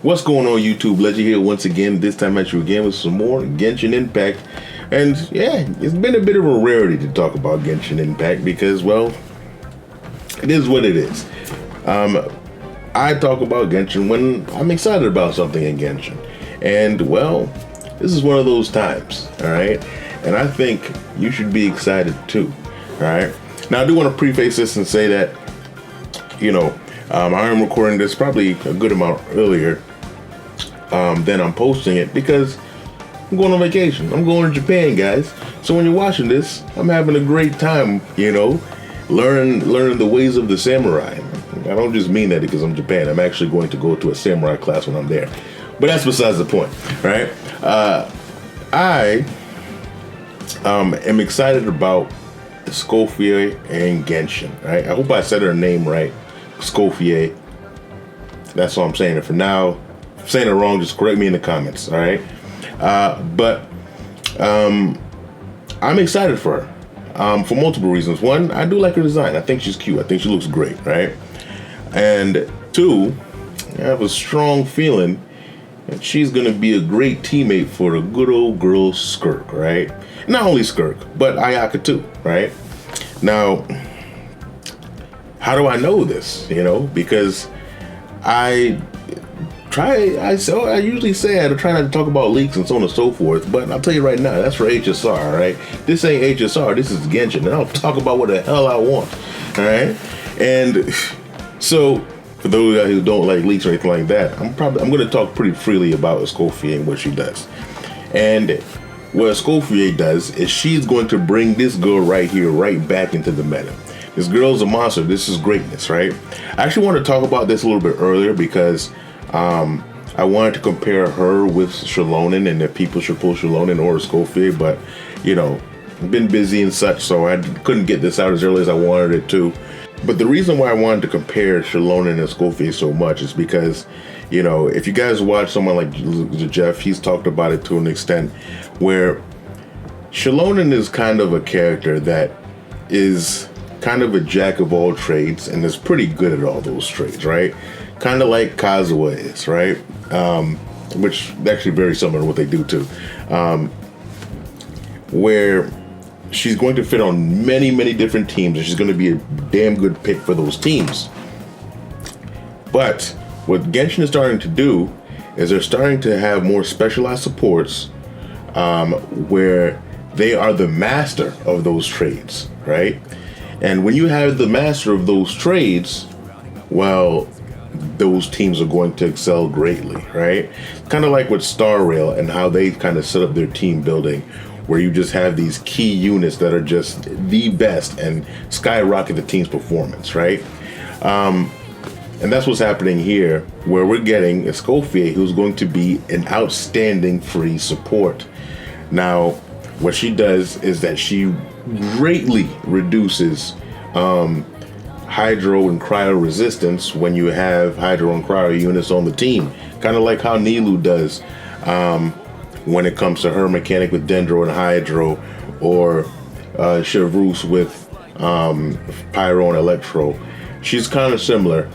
What's going on, YouTube? Legend here once again, this time at you again with some more Genshin Impact. And yeah, it's been a bit of a rarity to talk about Genshin Impact because, well, it is what it is. I talk about Genshin when I'm excited about something in Genshin. And, well, this is one of those times, all right? And I think you should be excited too, all right? Now, I do want to preface this and say that, I am recording this probably a good amount earlier than I'm posting it because I'm going on vacation. I'm going to Japan, guys. So when you're watching this, I'm having a great time, learning the ways of the samurai. I don't just mean that because I'm Japan. I'm actually going to go to a samurai class when I'm there. But that's besides the point, right? I am excited about Escoffier and Genshin, right? I hope I said her name right. Escoffier. That's all I'm saying. And for now, if I'm saying it wrong, just correct me in the comments, all right? But I'm excited for her for multiple reasons. One, I do like her design. I think she's cute. I think she looks great, right? And two, I have a strong feeling that she's going to be a great teammate for a good old girl Skirk, right? Not only Skirk, but Ayaka too, right? Now, how do I know this? Because I usually say I try not to talk about leaks and so on and so forth, but I'll tell you right now, that's for HSR, all right? This ain't HSR, this is Genshin, and I'll talk about what the hell I want, all right? And so, for those of you who don't like leaks or anything like that, I'm going to talk pretty freely about Escoffier and what she does. And what Escoffier does is she's going to bring this girl right here, right back into the meta. This girl's a monster. This is greatness, right? I actually want to talk about this a little bit earlier because I wanted to compare her with Shallonen and that people should pull Shallonen or Escoffier, but, I've been busy and such, so I couldn't get this out as early as I wanted it to. But the reason why I wanted to compare Shallonen and Escoffier so much is because, if you guys watch someone like Jeff, he's talked about it to an extent where Shallonen is kind of a character that is kind of a jack of all trades and is pretty good at all those trades, right? Kind of like Kazuha is, right? Which actually very similar to what they do too. Where she's going to fit on many, many different teams and she's going to be a damn good pick for those teams. But what Genshin is starting to do is they're starting to have more specialized supports where they are the master of those trades, right? And when you have the master of those trades, well, those teams are going to excel greatly, right? Kind of like with Star Rail and how they kind of set up their team building, where you just have these key units that are just the best and skyrocket the team's performance, right? And that's what's happening here, where we're getting Escoffier, who's going to be an outstanding free support. Now, what she does is that she greatly reduces hydro and cryo resistance when you have hydro and cryo units on the team. Kind of like how Nilu does when it comes to her mechanic with Dendro and Hydro, or Chevreuse with Pyro and Electro. She's kind of similar,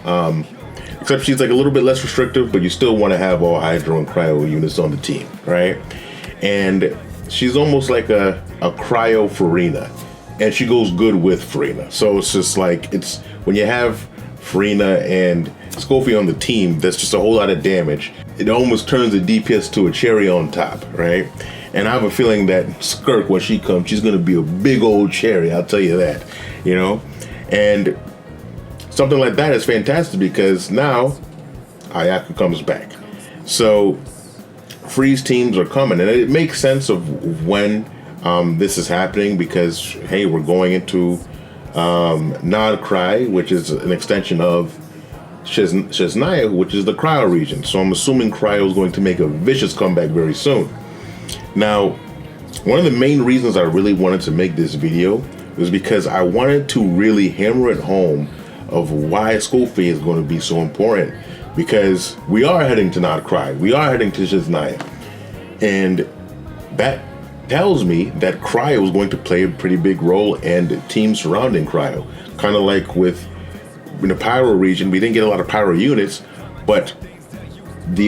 except she's like a little bit less restrictive, but you still want to have all Hydro and Cryo units on the team, right? And she's almost like a Cryo Farina, and she goes good with Farina. So it's just like, it's when you have Farina and Escoffier on the team, that's just a whole lot of damage. It almost turns the DPS to a cherry on top, right? And I have a feeling that Skirk, when she comes, she's going to be a big old cherry, I'll tell you that, And something like that is fantastic because now Ayaka comes back. So freeze teams are coming, and it makes sense of when this is happening because, hey, we're going into Nod Cry, which is an extension of Chesnaya, which is the cryo region. So I'm assuming cryo is going to make a vicious comeback very soon. Now, one of the main reasons I really wanted to make this video was because I wanted to really hammer it home of why Escoffier is going to be so important. Because we are heading to Nod Cry, we are heading to Chesnaya, and that tells me that cryo is going to play a pretty big role and teams surrounding cryo. Kind of like with in the Pyro region, we didn't get a lot of Pyro units, but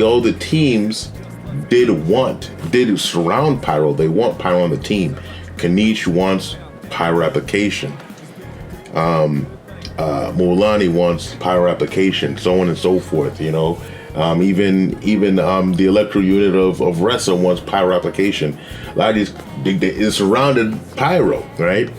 all the teams did surround Pyro. They want Pyro on the team. Kanish wants Pyro application. Mualani wants Pyro application, so on and so forth, you know. Even the electro unit of Ressa wants Pyro application. A lot of these, it surrounded Pyro, right?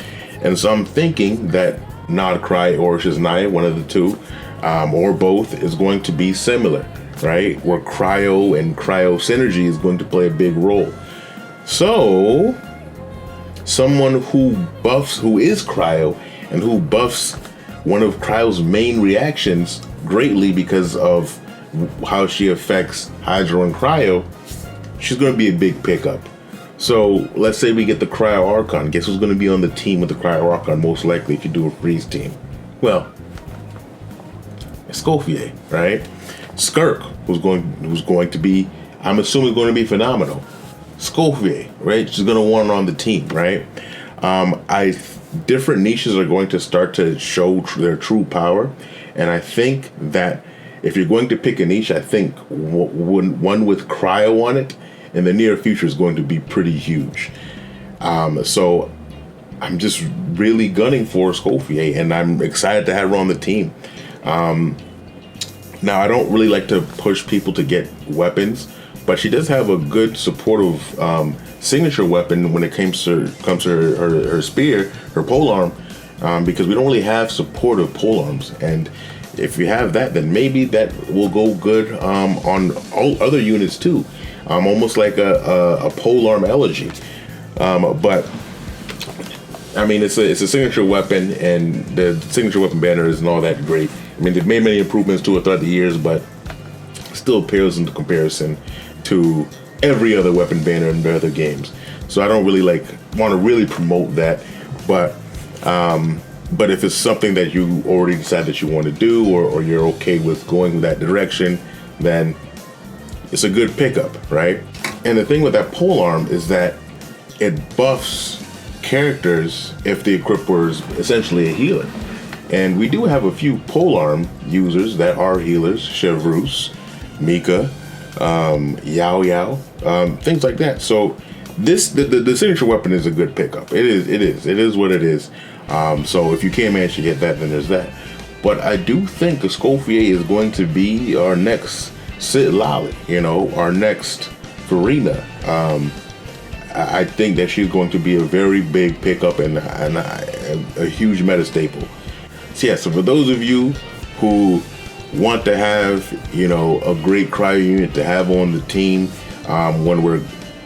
And so I'm thinking that Nodcry or Shiznaya, one of the two, or both, is going to be similar, right? Where Cryo and Cryo Synergy is going to play a big role. So, someone who is Cryo, and who buffs one of Cryo's main reactions greatly because of how she affects Hydro and Cryo, she's going to be a big pickup. So let's say we get the Cryo Archon. Guess who's going to be on the team with the Cryo Archon most likely if you do a freeze team? Well, Escoffier, right? Skirk, who's going to be, I'm assuming, going to be phenomenal. Escoffier, right? She's going to want her on the team, right? Different niches are going to start to show their true power, and I think that if you're going to pick a niche, I think one with Cryo on it in the near future is going to be pretty huge. So I'm just really gunning for Escoffier, and I'm excited to have her on the team. Now, I don't really like to push people to get weapons, but she does have a good supportive signature weapon when it comes to her spear, her polearm, because we don't really have supportive polearms. And if you have that, then maybe that will go good on all other units too, almost like a polearm elegy. But I mean, it's a signature weapon, and the signature weapon banner isn't all that great. I mean, they've made many improvements to it throughout the years, but still pales into comparison to every other weapon banner in the other games. So I don't really want to really promote that, but if it's something that you already decide that you want to do, or you're okay with going in that direction, then it's a good pickup, right? And the thing with that polearm is that it buffs characters if the equipper is essentially a healer. And we do have a few polearm users that are healers: Chevreuse, Mika, Yao Yao, things like that. So the signature weapon is a good pickup. It is what it is. So if you can't manage to get that, then there's that. But I do think Escoffier is going to be our next Sid Lally, our next Farina. I think that she's going to be a very big pickup and a huge meta staple. So yeah, so for those of you who want to have, a great Cryo unit to have on the team when we're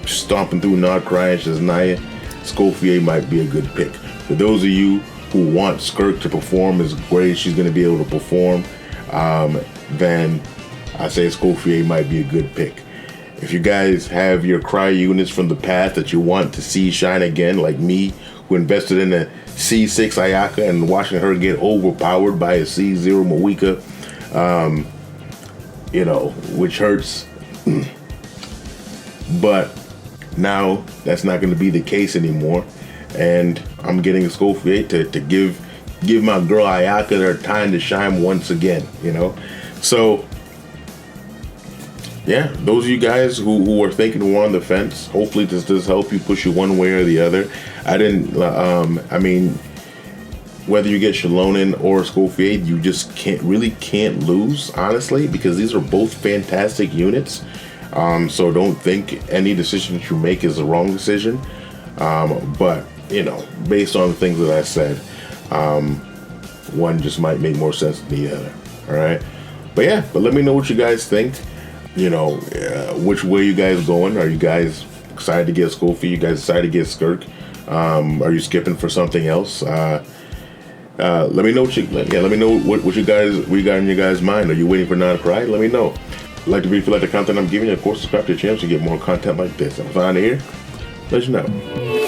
stomping through Nodcry and Shiznaya, Escoffier might be a good pick. For those of you who want Skirk to perform as great as she's going to be able to perform, then I say Escoffier might be a good pick. If you guys have your Cryo units from the past that you want to see shine again, like me, who invested in a C6 Ayaka and watching her get overpowered by a C0 Moika, which hurts. But now that's not going to be the case anymore, and I'm getting Escoffier to give my girl Ayaka her time to shine once again. So yeah, those of you guys who are thinking we're on the fence, hopefully this does help you push you one way or the other. Whether you get Shalonen or Escoffier, you just can't lose, honestly, because these are both fantastic units. So don't think any decision that you make is the wrong decision. But based on the things that I said, one just might make more sense than the other. All right. But let me know what you guys think. Which way you guys going? Are you guys excited to get Escoffier? You guys excited to get Skirk? Are you skipping for something else? Let me know what you got in your guys' mind. Are you waiting for Nodcry? Let me know. Like to be, if you like the content I'm giving you, of course, subscribe to the channel to get more content like this. I'm fine here. Let you know.